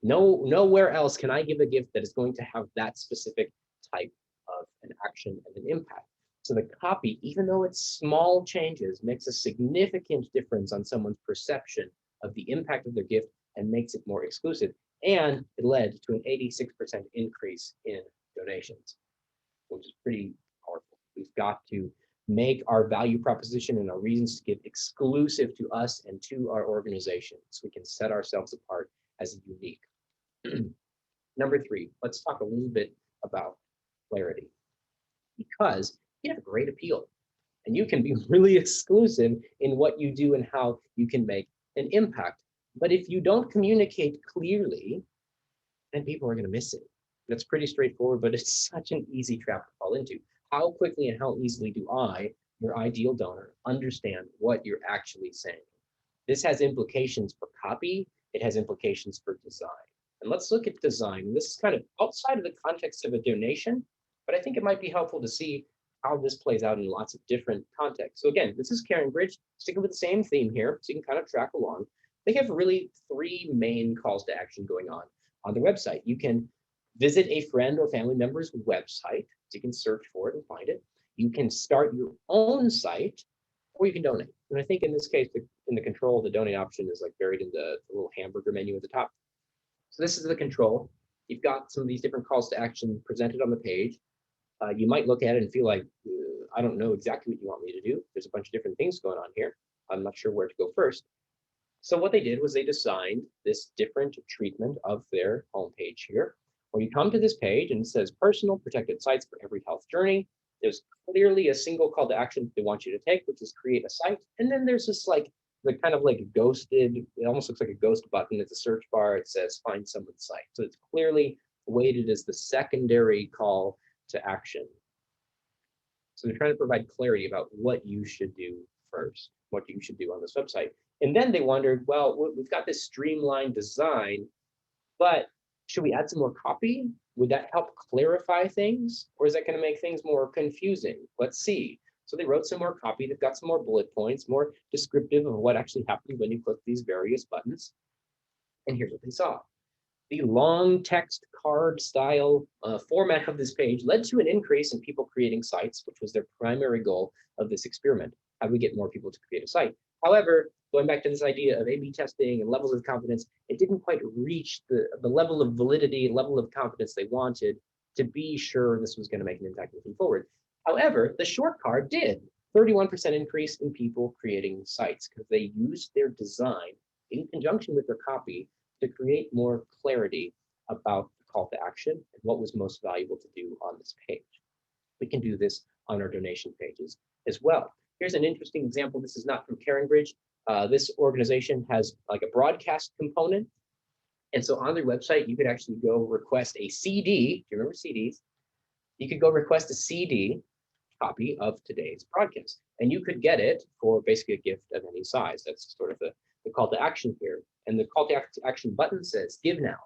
Nowhere else can I give a gift that is going to have that specific type of an action and an impact. So the copy, even though it's small changes, makes a significant difference on someone's perception of the impact of their gift and makes it more exclusive. And it led to an 86% increase in donations, which is pretty powerful. We've got to make our value proposition and our reasons to give exclusive to us and to our organization so we can set ourselves apart as unique. Number 3, let's talk a little bit about clarity, because you have a great appeal and you can be really exclusive in what you do and how you can make an impact. But if you don't communicate clearly, then people are going to miss it. That's pretty straightforward, but it's such an easy trap to fall into. How quickly and how easily do I, your ideal donor, understand what you're actually saying? This has implications for copy. It has implications for design. And let's look at design. This is kind of outside of the context of a donation, but I think it might be helpful to see how this plays out in lots of different contexts. So again, this is Caring Bridge, sticking with the same theme here, so you can kind of track along. They have really 3 main calls to action going on the website. You can visit a friend or family member's website, so you can search for it and find it. You can start your own site, or you can donate. And I think in this case, in the control, the donate option is like buried in the little hamburger menu at the top. So this is the control. You've got some of these different calls to action presented on the page. You might look at it and feel like, I don't know exactly what you want me to do. There's a bunch of different things going on here. I'm not sure where to go first. So what they did was they designed this different treatment of their homepage here, where you come to this page and it says personal protected sites for every health journey. There's clearly a single call to action they want you to take, which is create a site. And then there's this like the kind of like ghosted, it almost looks like a ghost button. It's a search bar. It says find someone's site. So it's clearly weighted as the secondary call to action. So they're trying to provide clarity about what you should do first, what you should do on this website. And then they wondered, well, we've got this streamlined design, but should we add some more copy? Would that help clarify things? Or is that going to make things more confusing? Let's see. So they wrote some more copy. They've got some more bullet points, more descriptive of what actually happened when you click these various buttons. And here's what they saw. The long text card style format of this page led to an increase in people creating sites, which was their primary goal of this experiment. How do we get more people to create a site? However, going back to this idea of A/B testing and levels of confidence, it didn't quite reach the level of validity, level of confidence they wanted to be sure this was going to make an impact moving forward. However, the short card did. 31% increase in people creating sites because they used their design in conjunction with their copy to create more clarity about the call to action and what was most valuable to do on this page. We can do this on our donation pages as well. Here's an interesting example. This is not from Caring Bridge. This organization has like a broadcast component. And so on their website, you could actually go request a CD. Do you remember CDs? You could go request a CD copy of today's broadcast. And you could get it for basically a gift of any size. That's sort of the call to action here. And the call to action button says, give now.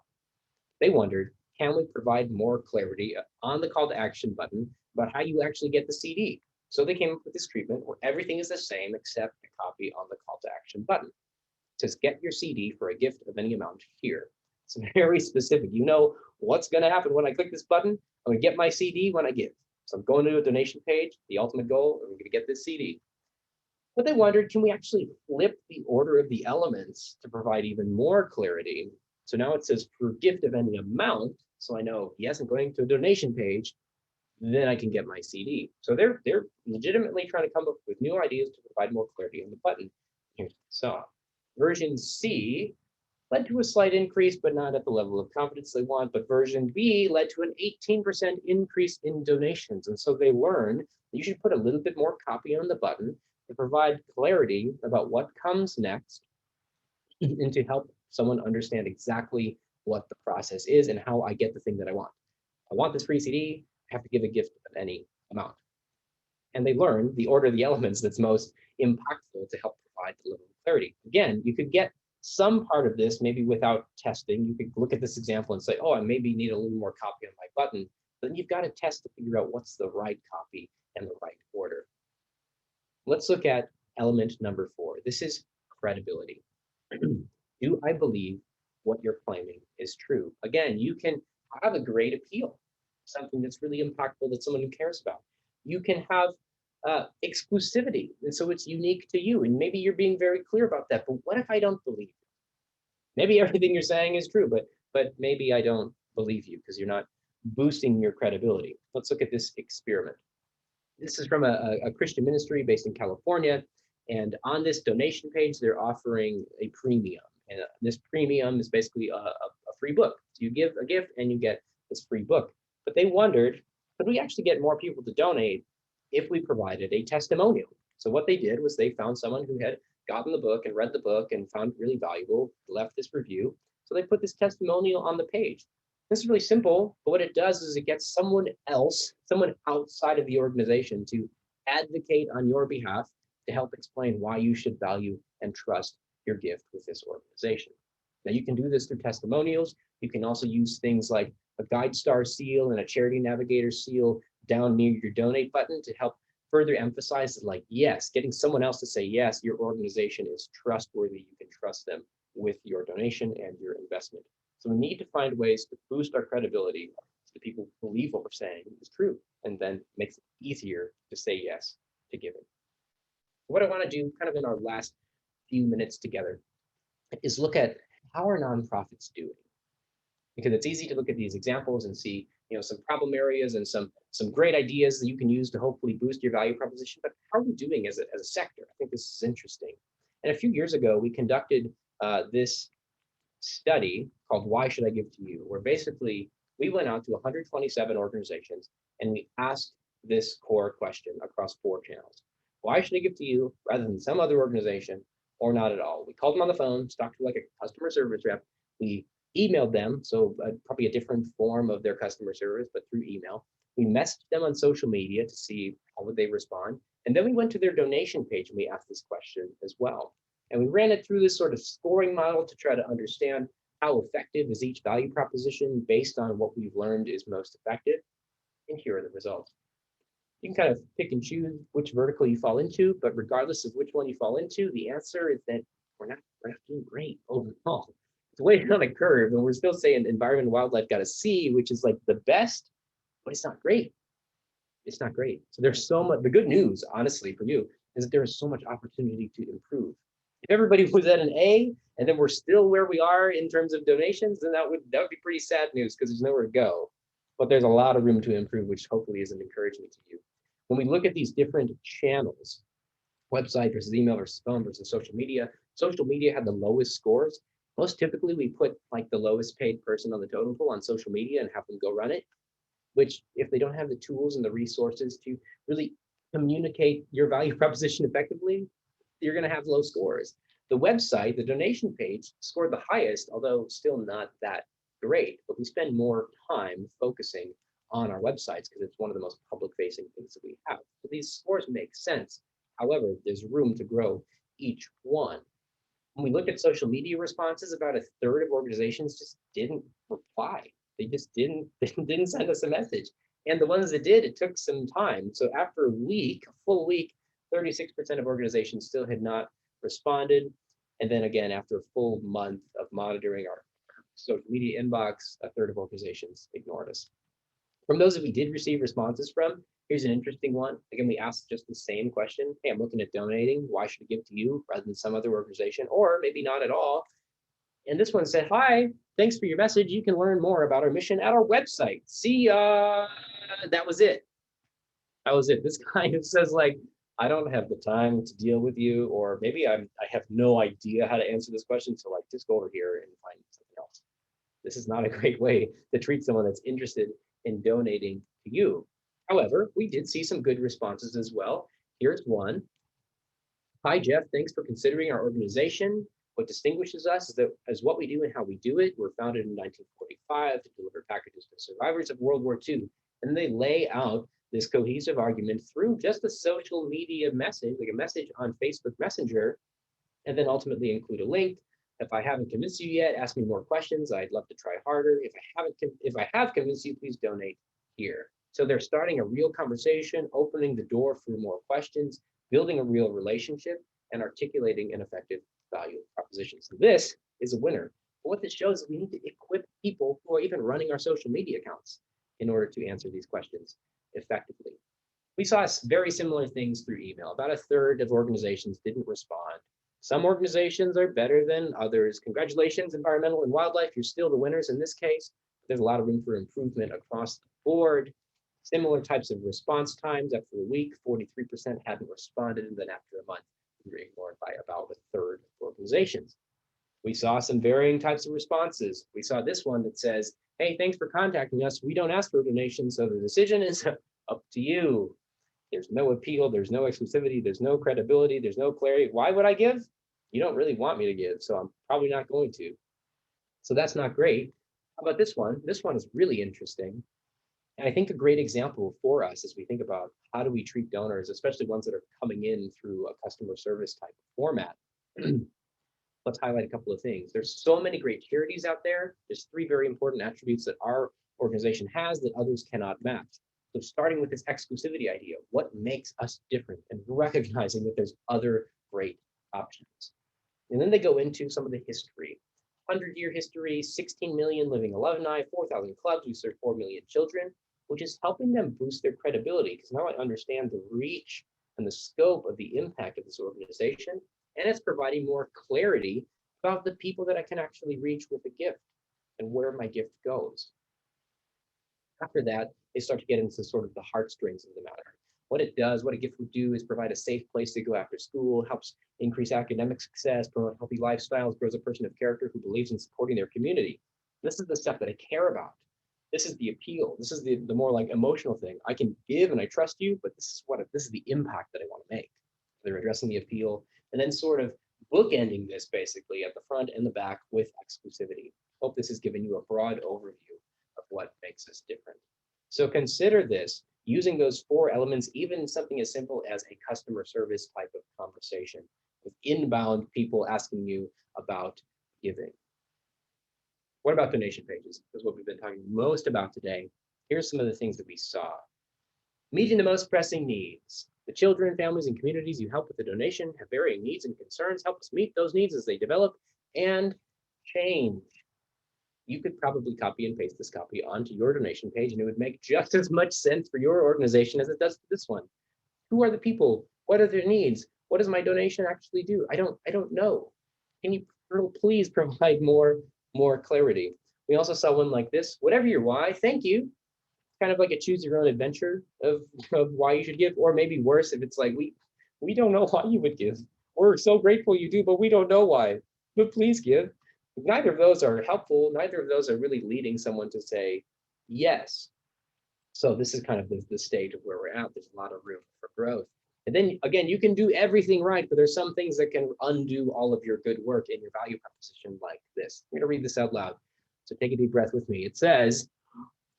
They wondered, can we provide more clarity on the call to action button about how you actually get the CD? So they came up with this treatment where everything is the same except the copy on the call to action button. It says, get your CD for a gift of any amount here. It's very specific. You know what's going to happen when I click this button. I'm going to get my CD when I give. So I'm going to a donation page. The ultimate goal, I'm going to get this CD. But they wondered, can we actually flip the order of the elements to provide even more clarity? So now it says for gift of any amount. So I know, yes, I'm going to a donation page, then I can get my CD. So they're legitimately trying to come up with new ideas to provide more clarity on the button. Here's what we saw. Version C led to a slight increase, but not at the level of confidence they want. But version B led to an 18% increase in donations. And so they learned that you should put a little bit more copy on the button to provide clarity about what comes next and to help someone understand exactly what the process is and how I get the thing that I want. I want this free CD, I have to give a gift of any amount. And they learn the order of the elements that's most impactful to help provide the level of clarity. Again, you could get some part of this maybe without testing. You could look at this example and say, oh, I maybe need a little more copy on my button. But then you've got to test to figure out what's the right copy and the right order. Let's look at element number 4. This is credibility. Do I believe what you're claiming is true? Again, you can have a great appeal, something that's really impactful that someone who cares about. You can have exclusivity, and so it's unique to you, and maybe you're being very clear about that. But what if I don't believe you? Maybe everything you're saying is true, but maybe I don't believe you because you're not boosting your credibility. Let's look at this experiment. This is from a Christian ministry based in California, and on this donation page, they're offering a premium. And this premium is basically a free book. So you give a gift and you get this free book. But they wondered, could we actually get more people to donate if we provided a testimonial? So what they did was they found someone who had gotten the book and read the book and found it really valuable, left this review. So they put this testimonial on the page. This is really simple, but what it does is it gets someone else, someone outside of the organization, to advocate on your behalf to help explain why you should value and trust your gift with this organization. Now, you can do this through testimonials. You can also use things like a Guide Star seal and a Charity Navigator seal down near your donate button to help further emphasize that, like, yes, getting someone else to say, yes, your organization is trustworthy. You can trust them with your donation and your investment. So we need to find ways to boost our credibility so that people believe what we're saying is true, and then makes it easier to say yes to giving. What I want to do kind of in our last few minutes together is look at how are nonprofits doing? Because it's easy to look at these examples and see, some problem areas and some great ideas that you can use to hopefully boost your value proposition. But how are we doing as a sector? I think this is interesting. And a few years ago, we conducted this study called Why Should I Give to You? Where basically we went out to 127 organizations and we asked this core question across 4 channels. Why should I give to you rather than some other organization or not at all? We called them on the phone, talked to like a customer service rep. We emailed them, so probably a different form of their customer service, but through email. We messaged them on social media to see how would they respond. And then we went to their donation page and we asked this question as well. And we ran it through this sort of scoring model to try to understand how effective is each value proposition based on what we've learned is most effective. And here are the results. You can kind of pick and choose which vertical you fall into, but regardless of which one you fall into, the answer is that we're not doing great overall. It's way on a curve, and we're still saying environment and wildlife got a C, which is like the best, but it's not great. It's not great. So there's so much. The good news, honestly, for you is that there is so much opportunity to improve. If everybody was at an A and then we're still where we are in terms of donations, then that would be pretty sad news because there's nowhere to go. But there's a lot of room to improve, which hopefully is an encouragement to you. When we look at these different channels, website versus email versus phone versus social media had the lowest scores. Most typically, we put like the lowest paid person on the totem pole on social media and have them go run it, which if they don't have the tools and the resources to really communicate your value proposition effectively, you're going to have low scores. The website, the donation page, scored the highest, although still not that great, but we spend more time focusing on our websites because it's one of the most public-facing things that we have. So these scores make sense. However, there's room to grow each one. When we looked at social media responses, about a third of organizations just didn't reply. They just didn't send us a message. And the ones that did, it took some time. So after a full week, 36% of organizations still had not responded. And then again, after a full month of monitoring our social media inbox, a third of organizations ignored us. From those that we did receive responses from, here's an interesting one. Again, we asked just the same question. Hey, I'm looking at donating. Why should I give to you rather than some other organization, or maybe not at all? And this one said, hi, thanks for your message. You can learn more about our mission at our website. See ya. That was it. That was it. This kind of says like, I don't have the time to deal with you, or maybe I have no idea how to answer this question. So like, just go over here and find something else. This is not a great way to treat someone that's interested in donating to you. However, we did see some good responses as well. Here's one. Hi, Jeff. Thanks for considering our organization. What distinguishes us is what we do and how we do it. We're founded in 1945 to deliver packages to survivors of World War II. And they lay out this cohesive argument through just a social media message, like a message on Facebook Messenger, and then ultimately include a link. If I haven't convinced you yet, ask me more questions. I'd love to try harder. If I have convinced you, please donate here. So they're starting a real conversation, opening the door for more questions, building a real relationship, and articulating an effective value proposition. So this is a winner. But what this shows is we need to equip people who are even running our social media accounts in order to answer these questions effectively. We saw very similar things through email. About a third of organizations didn't respond. Some organizations are better than others. Congratulations, environmental and wildlife. You're still the winners in this case. There's a lot of room for improvement across the board. Similar types of response times. After a week, 43% hadn't responded, and then after a month, we were ignored by about a third of organizations. We saw some varying types of responses. We saw this one that says, hey, thanks for contacting us. We don't ask for donations, so the decision is up to you. There's no appeal, there's no exclusivity, there's no credibility, there's no clarity. Why would I give? You don't really want me to give, so I'm probably not going to. So that's not great. How about this one? This one is really interesting. And I think a great example for us as we think about how do we treat donors, especially ones that are coming in through a customer service type of format. Let's highlight a couple of things. There's so many great charities out there. There's 3 very important attributes that our organization has that others cannot match. So starting with this exclusivity idea, what makes us different, and recognizing that there's other great options. And then they go into some of the history. 100-year history, 16 million living alumni, 4,000 clubs, we serve 4 million children, which is helping them boost their credibility, because now I understand the reach and the scope of the impact of this organization, and it's providing more clarity about the people that I can actually reach with a gift and where my gift goes. After that, they start to get into sort of the heartstrings of the matter. What it does, what a gift would do is provide a safe place to go after school, helps increase academic success, promote healthy lifestyles, grows a person of character who believes in supporting their community. This is the stuff that I care about. This is the appeal. This is the more like emotional thing. I can give and I trust you, but this is the impact that I want to make. They're addressing the appeal and then sort of bookending this basically at the front and the back with exclusivity. Hope this has given you a broad overview of what makes us different. So consider this, using those 4 elements, even something as simple as a customer service type of conversation with inbound people asking you about giving. What about donation pages? That's what we've been talking most about today. Here's some of the things that we saw. Meeting the most pressing needs. The children, families, and communities you help with the donation have varying needs and concerns. Help us meet those needs as they develop and change. You could probably copy and paste this copy onto your donation page, and it would make just as much sense for your organization as it does for this one. Who are the people? What are their needs? What does my donation actually do? I don't know. Can you please provide more clarity? We also saw one like this. Whatever your why, thank you. Kind of like a choose your own adventure of why you should give, or maybe worse, if it's like we don't know why you would give. We're so grateful you do, but we don't know why. But please give. Neither of those are helpful. Neither of those are really leading someone to say yes. So this is kind of the stage of where we're at. There's a lot of room for growth. And then again, you can do everything right, but there's some things that can undo all of your good work in your value proposition like this. I'm going to read this out loud. So take a deep breath with me. It says,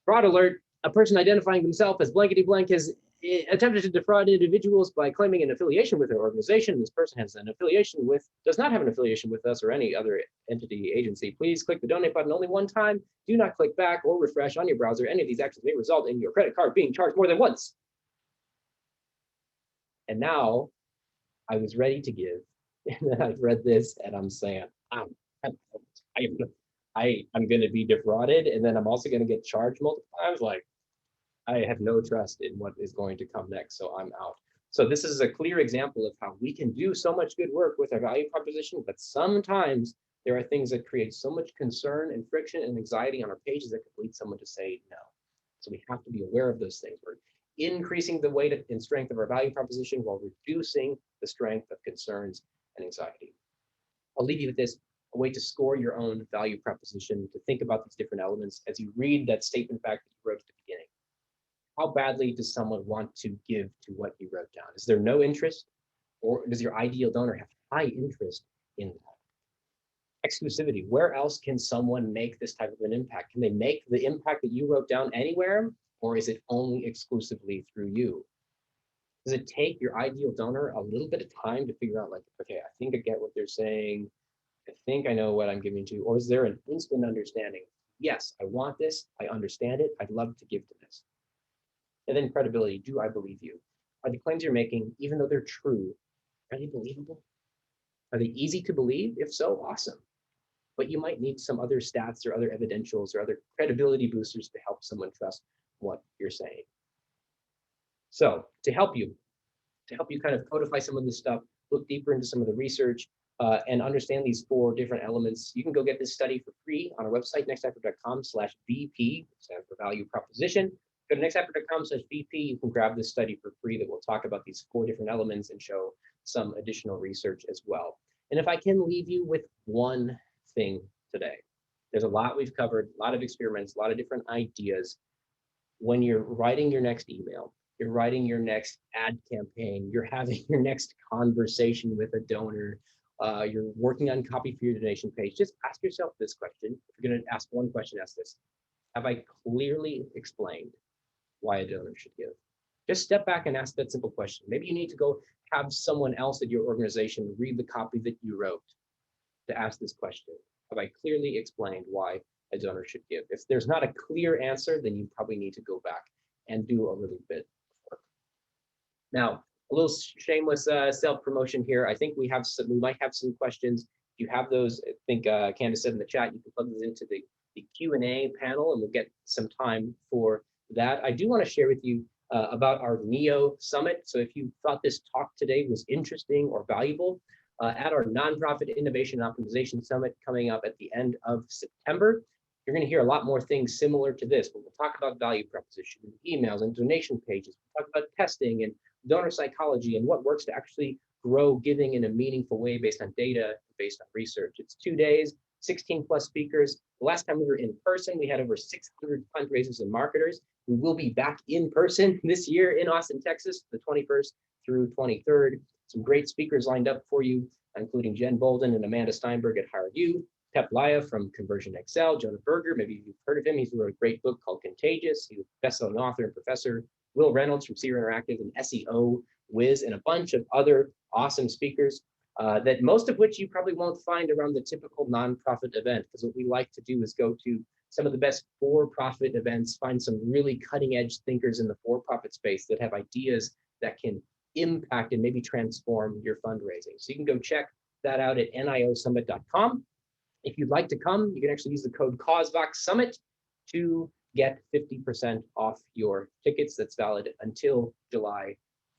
fraud alert. A person identifying himself as blankety blank has attempted to defraud individuals by claiming an affiliation with their organization. This person does not have an affiliation with us or any other entity, agency. Please click the donate button only one time. Do not click back or refresh on your browser. Any of these actions may result in your credit card being charged more than once. And now I was ready to give. And then I've read this and I'm saying, I'm going to be defrauded. And then I'm also going to get charged multiple times. Like, I have no trust in what is going to come next, so I'm out. So this is a clear example of how we can do so much good work with our value proposition, but sometimes there are things that create so much concern and friction and anxiety on our pages that could lead someone to say no. So we have to be aware of those things. We're increasing the weight and strength of our value proposition while reducing the strength of concerns and anxiety. I'll leave you with this, a way to score your own value proposition, to think about these different elements as you read that statement back that you wrote at the beginning. How badly does someone want to give to what you wrote down? Is there no interest, or does your ideal donor have high interest in that? Exclusivity, where else can someone make this type of an impact? Can they make the impact that you wrote down anywhere, or is it only exclusively through you? Does it take your ideal donor a little bit of time to figure out, like, okay, I think I get what they're saying. I think I know what I'm giving to, or is there an instant understanding? Yes, I want this. I understand it. I'd love to give to this. And then credibility. Do I believe you? Are the claims you're making, even though they're true, are they believable? Are they easy to believe? If so, awesome. But you might need some other stats or other evidentials or other credibility boosters to help someone trust what you're saying. So to help you kind of codify some of this stuff, look deeper into some of the research, and understand these 4 different elements, you can go get this study for free on our website, nextafter.com/VP, stands for value proposition. Go to nextafter.com/VP. You can grab this study for free that will talk about these 4 different elements and show some additional research as well. And if I can leave you with one thing today, there's a lot we've covered, a lot of experiments, a lot of different ideas. When you're writing your next email, you're writing your next ad campaign, you're having your next conversation with a donor, you're working on copy for your donation page, just ask yourself this question. If you're going to ask one question, ask this: have I clearly explained why a donor should give? Just step back and ask that simple question. Maybe you need to go have someone else at your organization read the copy that you wrote to ask this question. Have I clearly explained why a donor should give? If there's not a clear answer, then you probably need to go back and do a little bit of work. Now, a little shameless self-promotion here. I think we might have some questions. If you have those, I think Candace said in the chat, you can plug those into the Q&A panel, and we'll get some time for that. I do want to share with you about our NEO Summit. So if you thought this talk today was interesting or valuable, at our Nonprofit Innovation and Optimization Summit coming up at the end of September, you're going to hear a lot more things similar to this, but we'll talk about value proposition, emails and donation pages. We'll talk about testing and donor psychology and what works to actually grow giving in a meaningful way based on data, based on research. It's 2 days, 16 plus speakers. The last time we were in person, we had over 600 fundraisers and marketers. We will be back in person this year in Austin, Texas, the 21st through 23rd. Some great speakers lined up for you, including Jen Bolden and Amanda Steinberg at Hire You, Pep Laya from Conversion XL, Jonah Berger, maybe you've heard of him. He's wrote a great book called Contagious. He's a best-selling author and professor. Will Reynolds from Seer Interactive and SEO Wiz, and a bunch of other awesome speakers that most of which you probably won't find around the typical nonprofit event, because what we like to do is go to some of the best for-profit events, find some really cutting-edge thinkers in the for-profit space that have ideas that can impact and maybe transform your fundraising. So you can go check that out at niosummit.com. If you'd like to come, you can actually use the code CAUSEVOX to get 50% off your tickets. That's valid until July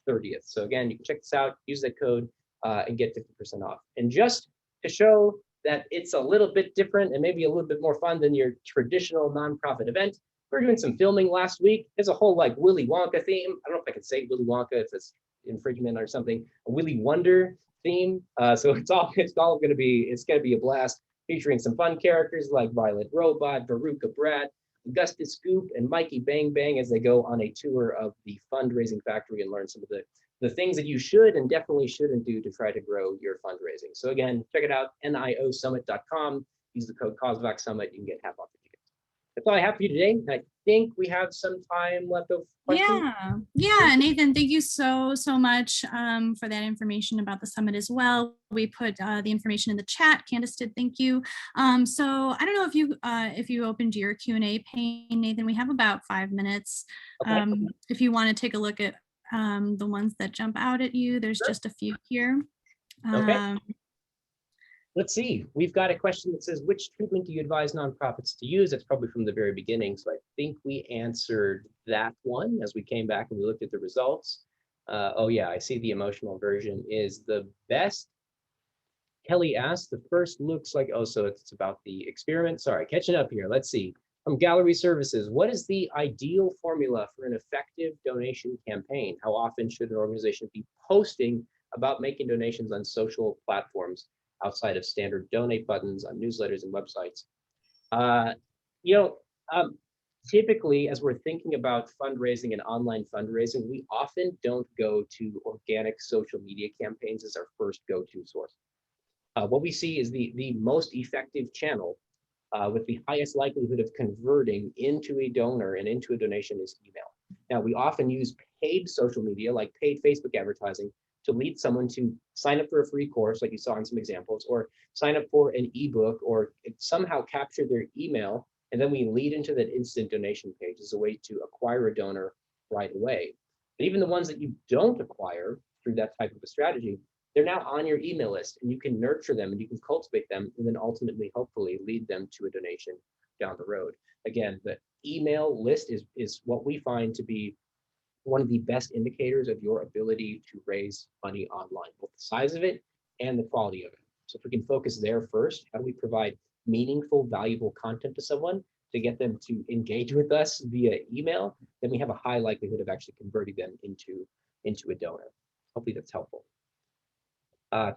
30th. So again, you can check this out, use that code, and get 50% off. And just to show that it's a little bit different and maybe a little bit more fun than your traditional nonprofit event, we were doing some filming last week. There's a whole like Willy Wonka theme. I don't know if I can say Willy Wonka if it's infringement or something. A Willy Wonder theme. So it's gonna be a blast, featuring some fun characters like Violet Robot, Veruca Brat, Augustus Scoop, and Mikey Bang Bang as they go on a tour of the fundraising factory and learn some of the things that you should and definitely shouldn't do to try to grow your fundraising. So again, check it out, niosummit.com. Use the code CAUSEVOX, you can get half off the tickets. That's all I have for you today. I think we have some time left of questions. Yeah, Nathan, thank you so much for that information about the summit as well. We put the information in the chat. Candace did, thank you. So I don't know if you opened your Q&A pane, Nathan. We have about 5 minutes. Okay. If you want to take a look at the ones that jump out at you, there's just a few here. Okay. Let's see. We've got a question that says, which treatment do you advise nonprofits to use? That's probably from the very beginning. So I think we answered that one as we came back and we looked at the results. Oh yeah, I see the emotional version is the best. Kelly asked, the first looks like, oh, so it's about the experiment. Sorry, catching up here. Let's see. From Gallery Services, what is the ideal formula for an effective donation campaign? How often should an organization be posting about making donations on social platforms outside of standard donate buttons on newsletters and websites? Uh, you know, um, Typically, as we're thinking about fundraising and online fundraising, we often don't go to organic social media campaigns as our first go-to source. What we see is the most effective channel with the highest likelihood of converting into a donor and into a donation is email. Now, we often use paid social media, like paid Facebook advertising, to lead someone to sign up for a free course, like you saw in some examples, or sign up for an ebook, or somehow capture their email, and then we lead into that instant donation page as a way to acquire a donor right away. But even the ones that you don't acquire through that type of a strategy, they're now on your email list, and you can nurture them and you can cultivate them, and then ultimately, hopefully, lead them to a donation down the road. Again, the email list is what we find to be one of the best indicators of your ability to raise money online, both the size of it and the quality of it. So if we can focus there first, how do we provide meaningful, valuable content to someone to get them to engage with us via email, then we have a high likelihood of actually converting them into a donor. Hopefully that's helpful.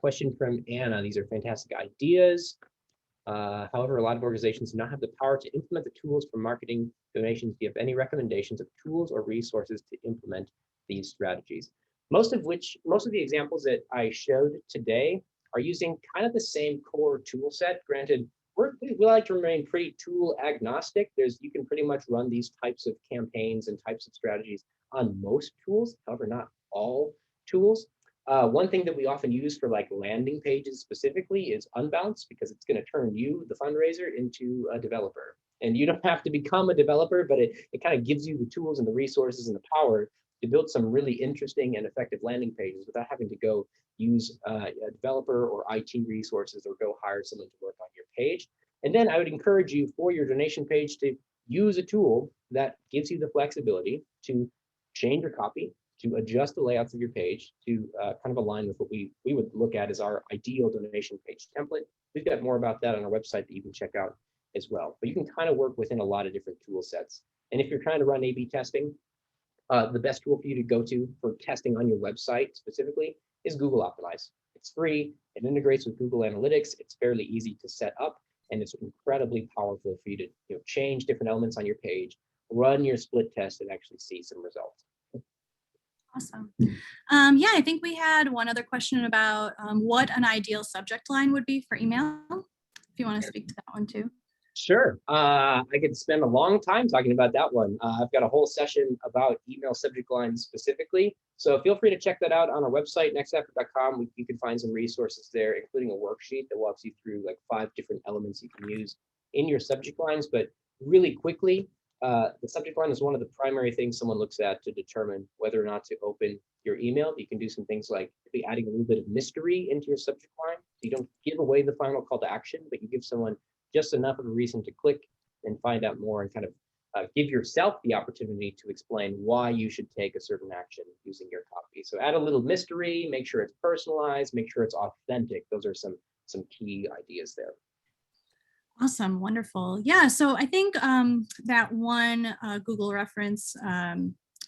Question from Anna. These are fantastic ideas. However, a lot of organizations do not have the power to implement the tools for marketing donations. Do you have any recommendations of tools or resources to implement these strategies? Most of the examples that I showed today are using kind of the same core tool set. Granted, we like to remain pretty tool agnostic. You can pretty much run these types of campaigns and types of strategies on most tools, however, not all tools. One thing that we often use for like landing pages specifically is Unbounce, because it's going to turn you, the fundraiser, into a developer. And you don't have to become a developer, but it kind of gives you the tools and the resources and the power to build some really interesting and effective landing pages without having to go use a developer or IT resources or go hire someone to work on your page. And then I would encourage you for your donation page to use a tool that gives you the flexibility to change your copy, to adjust the layouts of your page to kind of align with what we would look at as our ideal donation page template. We've got more about that on our website that you can check out as well. But you can kind of work within a lot of different tool sets. And if you're trying to run A/B testing, the best tool for you to go to for testing on your website specifically is Google Optimize. It's free, it integrates with Google Analytics, it's fairly easy to set up, and it's incredibly powerful for you to change different elements on your page, run your split test, and actually see some results. Awesome. Yeah, I think we had one other question about what an ideal subject line would be for email. If you want to speak to that one too. Sure. I could spend a long time talking about that one. I've got a whole session about email subject lines specifically. So feel free to check that out on our website, nextafter.com. You can find some resources there, including a worksheet that walks you through like 5 different elements you can use in your subject lines. But really quickly, the subject line is one of the primary things someone looks at to determine whether or not to open your email. You can do some things like adding a little bit of mystery into your subject line. So you don't give away the final call to action, but you give someone just enough of a reason to click and find out more, and kind of give yourself the opportunity to explain why you should take a certain action using your copy. So add a little mystery, make sure it's personalized, make sure it's authentic. Those are some key ideas there. Awesome, wonderful. Yeah, so I think that one Google reference,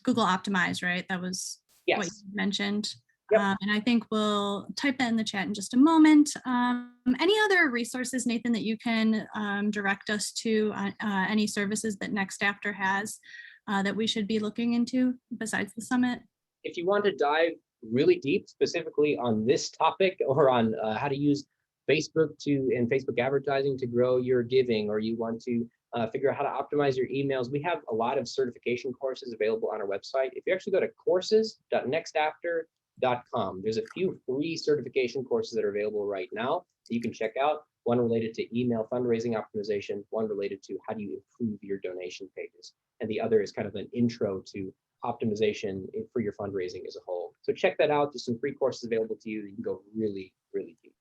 Google Optimize, right? That was what you mentioned. Yep. And I think we'll type that in the chat in just a moment. Any other resources, Nathan, that you can direct us to, any services that NextAfter has that we should be looking into besides the summit? If you want to dive really deep, specifically on this topic, or on how to use Facebook and Facebook advertising to grow your giving, or you want to figure out how to optimize your emails, we have a lot of certification courses available on our website. If you actually go to courses.nextafter.com, there's a few free certification courses that are available right now that you can check out. One related to email fundraising optimization, one related to how do you improve your donation pages, and the other is kind of an intro to optimization for your fundraising as a whole. So check that out. There's some free courses available to you. You can go really, really deep.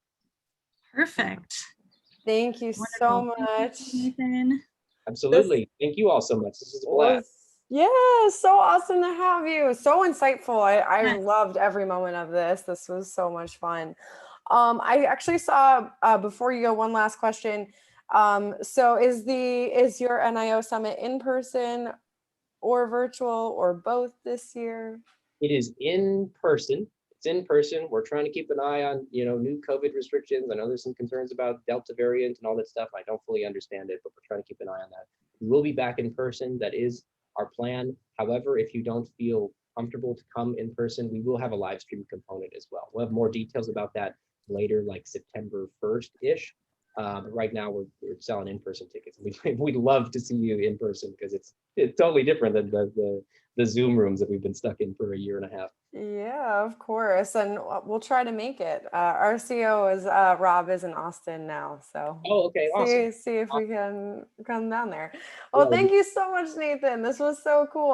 Perfect. Thank you so much. Thank you, Nathan. Absolutely. Thank you all so much. This is a blast. Yeah, so awesome to have you. So insightful. I loved every moment of this. This was so much fun. I actually saw, before you go, one last question. So is your NIO summit in person or virtual or both this year? It is in person. It's in person. We're trying to keep an eye on, new COVID restrictions. I know there's some concerns about Delta variant and all that stuff. I don't fully understand it, but we're trying to keep an eye on that. We will be back in person. That is our plan. However, if you don't feel comfortable to come in person, we will have a live stream component as well. We'll have more details about that later, like September 1st-ish. But right now we're selling in-person tickets. We'd love to see you in person because it's totally different than the Zoom rooms that we've been stuck in for a year and a half. Yeah, of course. And we'll try to make it. Our CO is Rob is in Austin now. So Oh, okay, awesome. see if we can come down there. Well, Well, thank you so much, Nathan. This was so cool.